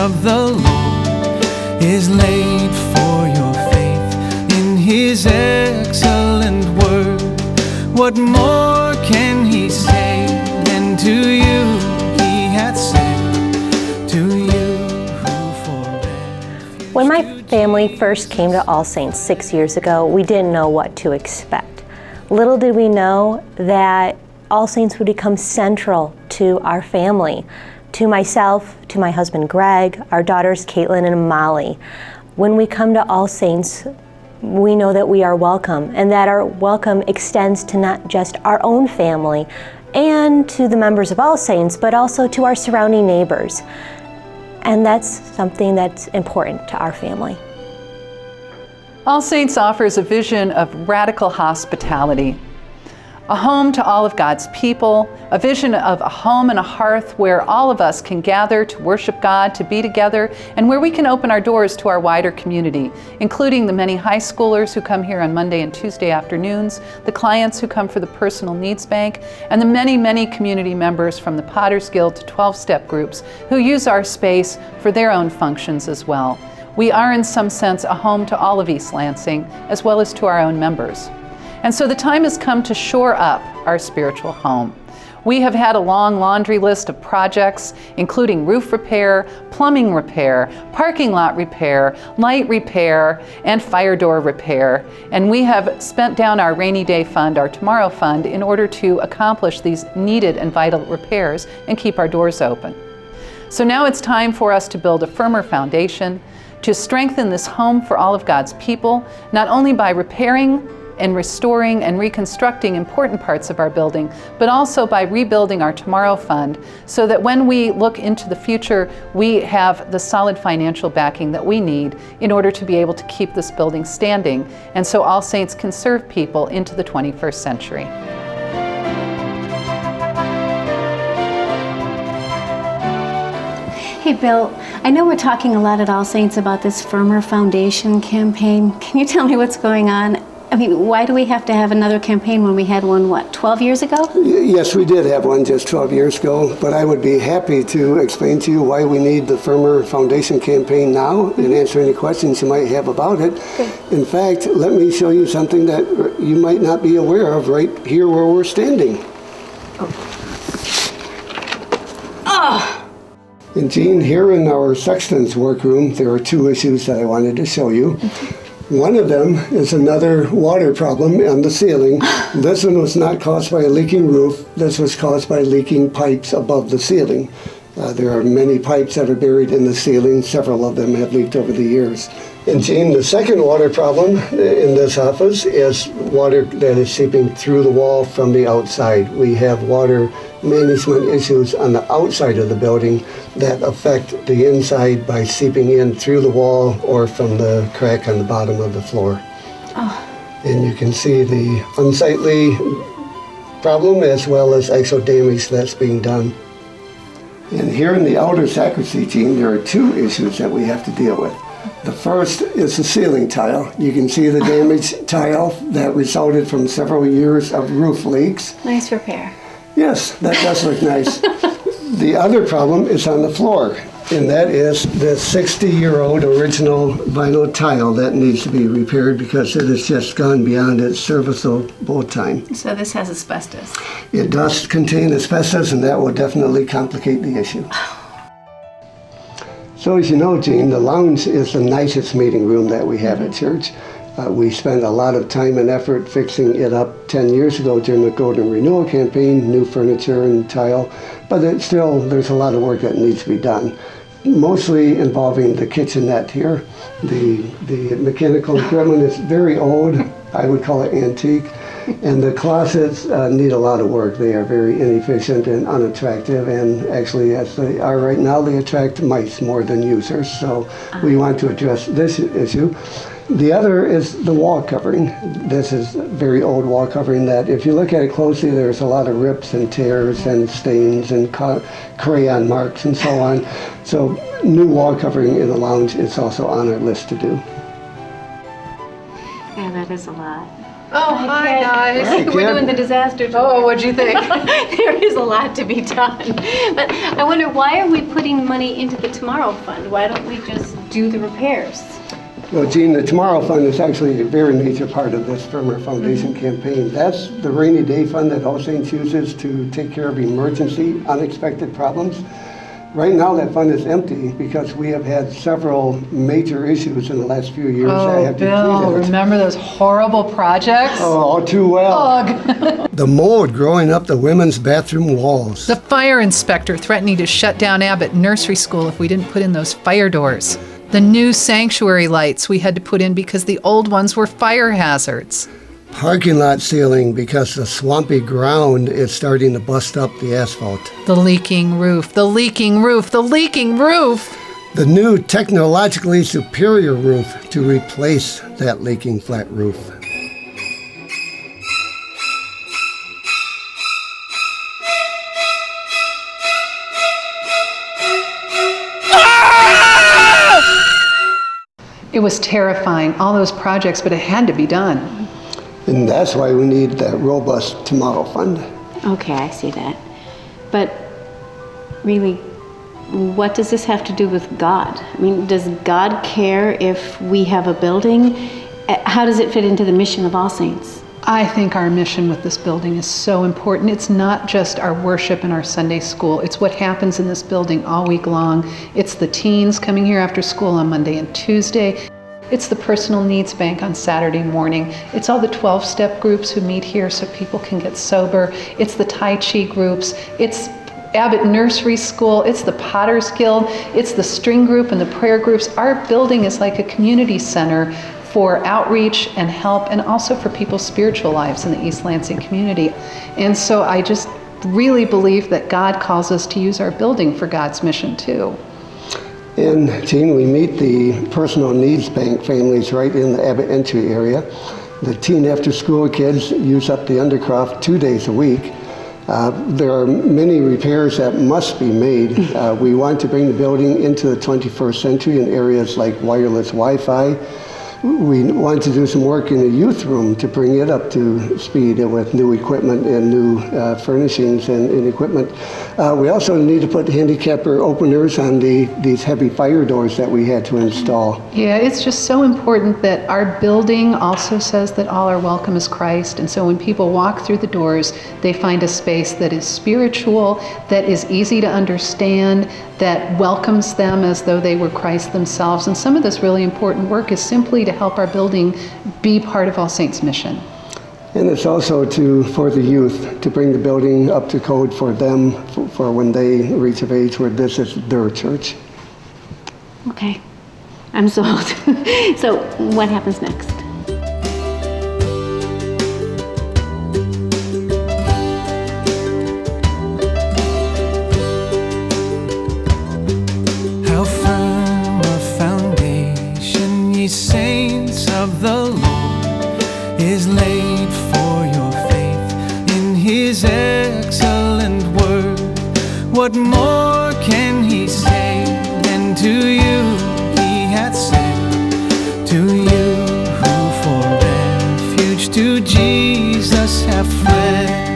of the Lord is laid for your faith in His excellent word. What more can He say than to you He hath sent, to you who for refuge. When my family first came to All Saints 6 years ago, we didn't know what to expect. Little did we know that All Saints would become central to our family, to myself, to my husband Greg, our daughters Caitlin and Molly. When we come to All Saints, we know that we are welcome, and that our welcome extends to not just our own family and to the members of All Saints, but also to our surrounding neighbors. And that's something that's important to our family. All Saints offers a vision of radical hospitality, a home to all of God's people, a vision of a home and a hearth where all of us can gather to worship God, to be together, and where we can open our doors to our wider community, including the many high schoolers who come here on Monday and Tuesday afternoons, the clients who come for the Personal Needs Bank, and the many, many community members from the Potter's Guild to 12-step groups who use our space for their own functions as well. We are in some sense a home to all of East Lansing, as well as to our own members. And so the time has come to shore up our spiritual home. We have had a long laundry list of projects, including roof repair, plumbing repair, parking lot repair, light repair, and fire door repair. And we have spent down our rainy day fund, our tomorrow fund, in order to accomplish these needed and vital repairs and keep our doors open. So now it's time for us to build a firmer foundation, to strengthen this home for all of God's people, not only by repairing and restoring and reconstructing important parts of our building, but also by rebuilding our Tomorrow Fund so that when we look into the future, we have the solid financial backing that we need in order to be able to keep this building standing, and so All Saints can serve people into the 21st century. Hey Bill, I know we're talking a lot at All Saints about this Firmer Foundation campaign. Can you tell me what's going on? I mean, why do we have to have another campaign when we had one, what, 12 years ago? Yes, we did have one just 12 years ago, but I would be happy to explain to you why we need the Firmer Foundation campaign now and answer any questions you might have about it. Good. In fact, let me show you something that you might not be aware of right here where we're standing. And Jean, here in our sexton's workroom, there are two issues that I wanted to show you. One of them is another water problem on the ceiling. This one was not caused by a leaking roof. This was caused by leaking pipes above the ceiling. There are many pipes that are buried in the ceiling. Several of them have leaked over the years. And Jean, the second water problem in this office is water that is seeping through the wall from the outside. We have water management issues on the outside of the building that affect the inside by seeping in through the wall or from the crack on the bottom of the floor. Oh. And you can see the unsightly problem as well as actual damage that's being done. And here in the outer sacristy, Jean, there are two issues that we have to deal with. The first is the ceiling tile. You can see the damaged tile that resulted from several years of roof leaks. Nice repair. Yes, that does look nice. The other problem is on the floor, and that is the 60-year-old original vinyl tile that needs to be repaired because it has just gone beyond its serviceable time. So this has asbestos. It does contain asbestos, and that will definitely complicate the issue. So as you know, Jean, the lounge is the nicest meeting room that we have at church. We spent a lot of time and effort fixing it up 10 years ago during the Golden Renewal campaign, new furniture and tile, but there's a lot of work that needs to be done, mostly involving the kitchenette here. The mechanical equipment is very old, I would call it antique, and the closets need a lot of work. They are very inefficient and unattractive, and actually, as they are right now, they attract mice more than users, so we want to address this issue. The other is the wall covering. This is a very old wall covering that if you look at it closely, there's a lot of rips and tears and stains and crayon marks and so on. So new wall covering in the lounge is also on our list to do. Yeah, that is a lot. Oh, hi, guys. Hey, We're kid. doing the disaster. Oh, what'd you think? There is a lot to be done. But I wonder, why are we putting money into the Tomorrow Fund? Why don't we just do the repairs? Well, Gene, the Tomorrow Fund is actually a very major part of this Firmer Foundation campaign. That's the rainy day fund that All Saints uses to take care of emergency, unexpected problems. Right now, that fund is empty because we have had several major issues in the last few years that Oh, have Bill, depleted it. remember those horrible projects? Oh, all too well. Ugh. The mold growing up the women's bathroom walls. The fire inspector threatening to shut down Abbott Nursery School if we didn't put in those fire doors. The new sanctuary lights we had to put in because the old ones were fire hazards. Parking lot ceiling because the swampy ground is starting to bust up the asphalt. The leaking roof, the leaking roof, the leaking roof! The new technologically superior roof to replace that leaking flat roof. It was terrifying, all those projects, but it had to be done. And that's why we need that robust Tomorrow Fund. Okay, I see that. But really, what does this have to do with God? I mean, does God care if we have a building? How does it fit into the mission of All Saints? I think our mission with this building is so important. It's not just our worship and our Sunday school. It's what happens in this building all week long. It's the teens coming here after school on Monday and Tuesday. It's the personal needs bank on Saturday morning. It's all the 12-step groups who meet here so people can get sober. It's the Tai Chi groups. It's Abbott Nursery School. It's the Potter's Guild. It's the string group and the prayer groups. Our building is like a community center for outreach and help, and also for people's spiritual lives in the East Lansing community. And so I just really believe that God calls us to use our building for God's mission too. And Gene, we meet the personal needs bank families right in the Abbott entry area. The teen after school kids use up the Undercroft 2 days a week. There are many repairs that must be made. We want to bring the building into the 21st century in areas like wireless Wi-Fi. We want to do some work in the youth room to bring it up to speed with new equipment and new furnishings and equipment. We also need to put handicapper openers on these heavy fire doors that we had to install. Yeah, it's just so important that our building also says that all are welcome as Christ. And so when people walk through the doors, they find a space that is spiritual, that is easy to understand, that welcomes them as though they were Christ themselves. And some of this really important work is simply to help our building be part of All Saints' mission. And it's also for the youth, to bring the building up to code for them, for when they reach of age where this is their church. Okay, I'm sold. So what happens next? How firm a foundation, ye saints of the Lord, is laid for your faith in His excellent word. What more can He say than to you He hath said? To you who for refuge to Jesus have fled.